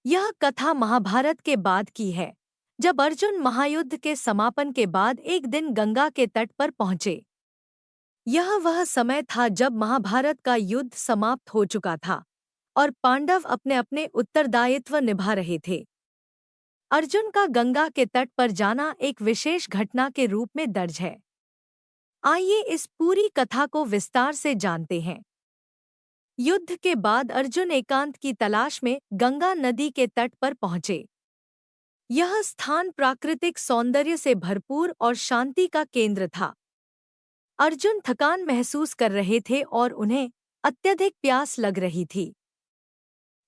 यह कथा महाभारत के बाद की है, जब अर्जुन महायुद्ध के समापन के बाद एक दिन गंगा के तट पर पहुंचे। यह वह समय था जब महाभारत का युद्ध समाप्त हो चुका था और पांडव अपने अपने उत्तरदायित्व निभा रहे थे। अर्जुन का गंगा के तट पर जाना एक विशेष घटना के रूप में दर्ज है। आइए इस पूरी कथा को विस्तार से जानते हैं। युद्ध के बाद अर्जुन एकांत की तलाश में गंगा नदी के तट पर पहुंचे। यह स्थान प्राकृतिक सौंदर्य से भरपूर और शांति का केंद्र था। अर्जुन थकान महसूस कर रहे थे और उन्हें अत्यधिक प्यास लग रही थी।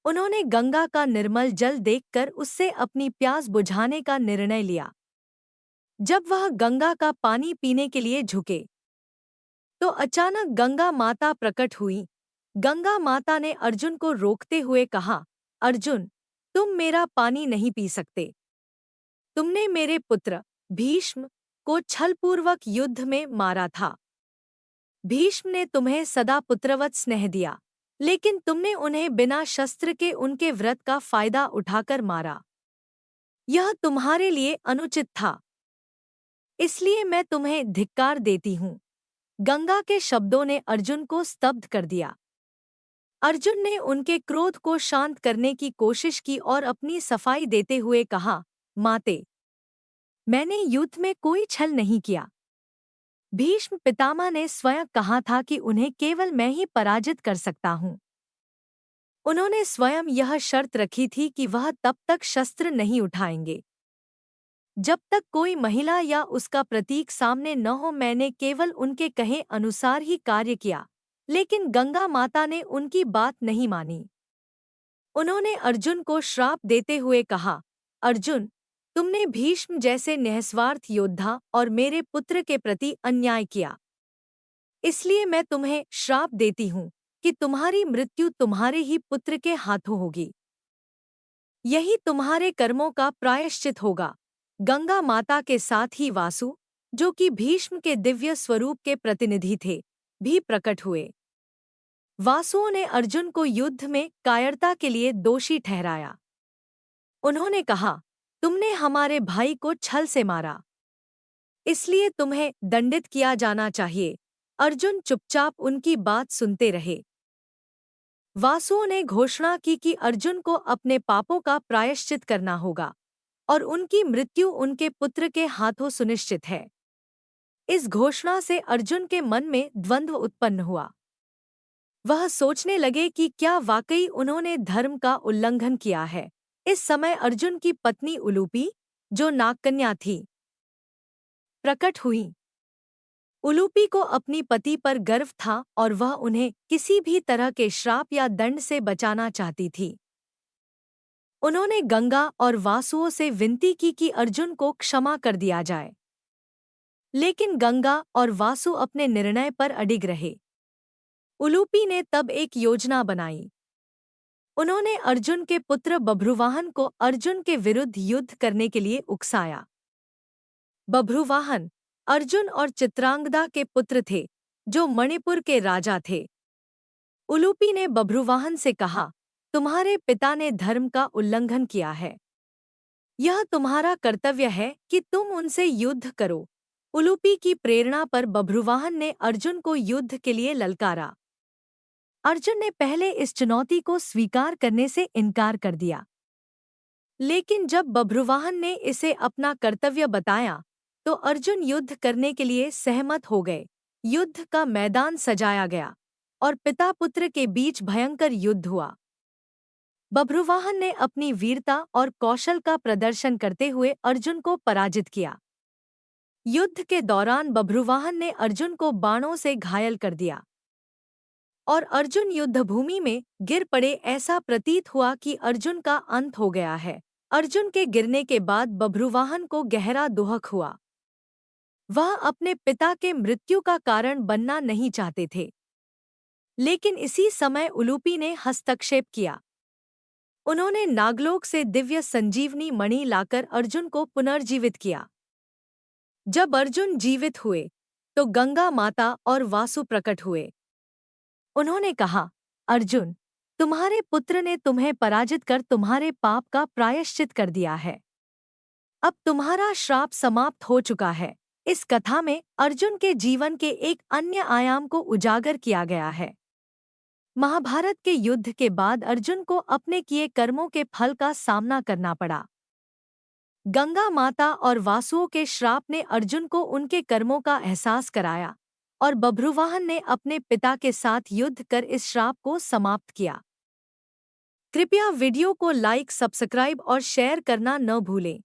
उन्होंने गंगा का निर्मल जल देखकर उससे अपनी प्यास बुझाने का निर्णय लिया। जब वह गंगा का पानी पीने के लिए झुके, तो अचानक गंगा माता प्रकट हुई। गंगा माता ने अर्जुन को रोकते हुए कहा, अर्जुन, तुम मेरा पानी नहीं पी सकते। तुमने मेरे पुत्र भीष्म को छलपूर्वक युद्ध में मारा था। भीष्म ने तुम्हें सदा पुत्रवत स्नेह दिया, लेकिन तुमने उन्हें बिना शस्त्र के उनके व्रत का फायदा उठाकर मारा। यह तुम्हारे लिए अनुचित था, इसलिए मैं तुम्हें धिक्कार देती हूँ। गंगा के शब्दों ने अर्जुन को स्तब्ध कर दिया। अर्जुन ने उनके क्रोध को शांत करने की कोशिश की और अपनी सफाई देते हुए कहा, माते, मैंने युद्ध में कोई छल नहीं किया। भीष्म पितामह ने स्वयं कहा था कि उन्हें केवल मैं ही पराजित कर सकता हूँ। उन्होंने स्वयं यह शर्त रखी थी कि वह तब तक शस्त्र नहीं उठाएंगे जब तक कोई महिला या उसका प्रतीक सामने न हो। मैंने केवल उनके कहे अनुसार ही कार्य किया, लेकिन गंगा माता ने उनकी बात नहीं मानी। उन्होंने अर्जुन को श्राप देते हुए कहा, अर्जुन, तुमने भीष्म जैसे निस्वार्थ योद्धा और मेरे पुत्र के प्रति अन्याय किया। इसलिए मैं तुम्हें श्राप देती हूँ कि तुम्हारी मृत्यु तुम्हारे ही पुत्र के हाथों होगी। यही तुम्हारे कर्मों का प्रायश्चित होगा। गंगा माता के साथ ही वासु, जो कि भीष्म के दिव्य स्वरूप के प्रतिनिधि थे, भी प्रकट हुए। वासुओं ने अर्जुन को युद्ध में कायरता के लिए दोषी ठहराया। उन्होंने कहा, तुमने हमारे भाई को छल से मारा, इसलिए तुम्हें दंडित किया जाना चाहिए। अर्जुन चुपचाप उनकी बात सुनते रहे। वासुओं ने घोषणा की कि अर्जुन को अपने पापों का प्रायश्चित करना होगा और उनकी मृत्यु उनके पुत्र के हाथों सुनिश्चित है। इस घोषणा से अर्जुन के मन में द्वंद्व उत्पन्न हुआ। वह सोचने लगे कि क्या वाकई उन्होंने धर्म का उल्लंघन किया है। इस समय अर्जुन की पत्नी उलूपी, जो नागकन्या थी, प्रकट हुई। उलूपी को अपनी पति पर गर्व था और वह उन्हें किसी भी तरह के श्राप या दंड से बचाना चाहती थी। उन्होंने गंगा और वासुओं से विनती की कि अर्जुन को क्षमा कर दिया जाए, लेकिन गंगा और वासु अपने निर्णय पर अडिग रहे। उलूपी ने तब एक योजना बनाई। उन्होंने अर्जुन के पुत्र बभ्रुवाहन को अर्जुन के विरुद्ध युद्ध करने के लिए उकसाया। बभ्रुवाहन अर्जुन और चित्रांगदा के पुत्र थे, जो मणिपुर के राजा थे। उलूपी ने बभ्रुवाहन से कहा, तुम्हारे पिता ने धर्म का उल्लंघन किया है। यह तुम्हारा कर्तव्य है कि तुम उनसे युद्ध करो। उलूपी की प्रेरणा पर बभ्रुवाहन ने अर्जुन को युद्ध के लिए ललकारा। अर्जुन ने पहले इस चुनौती को स्वीकार करने से इनकार कर दिया, लेकिन जब बभ्रुवाहन ने इसे अपना कर्तव्य बताया, तो अर्जुन युद्ध करने के लिए सहमत हो गए। युद्ध का मैदान सजाया गया और पिता पुत्र के बीच भयंकर युद्ध हुआ। बभ्रुवाहन ने अपनी वीरता और कौशल का प्रदर्शन करते हुए अर्जुन को पराजित किया। युद्ध के दौरान बभ्रुवाहन ने अर्जुन को बाणों से घायल कर दिया और अर्जुन युद्धभूमि में गिर पड़े। ऐसा प्रतीत हुआ कि अर्जुन का अंत हो गया है। अर्जुन के गिरने के बाद बभ्रुवाहन को गहरा दुख हुआ। वह अपने पिता के मृत्यु का कारण बनना नहीं चाहते थे, लेकिन इसी समय उलूपी ने हस्तक्षेप किया। उन्होंने नागलोक से दिव्य संजीवनी मणि लाकर अर्जुन को पुनर्जीवित किया। जब अर्जुन जीवित हुए, तो गंगा माता और वासु प्रकट हुए। उन्होंने कहा, अर्जुन, तुम्हारे पुत्र ने तुम्हें पराजित कर तुम्हारे पाप का प्रायश्चित कर दिया है। अब तुम्हारा श्राप समाप्त हो चुका है। इस कथा में अर्जुन के जीवन के एक अन्य आयाम को उजागर किया गया है। महाभारत के युद्ध के बाद अर्जुन को अपने किए कर्मों के फल का सामना करना पड़ा। गंगा माता और वासुओं के श्राप ने अर्जुन को उनके कर्मों का एहसास कराया और बभ्रुवाहन ने अपने पिता के साथ युद्ध कर इस श्राप को समाप्त किया। कृपया वीडियो को लाइक, सब्सक्राइब और शेयर करना न भूलें।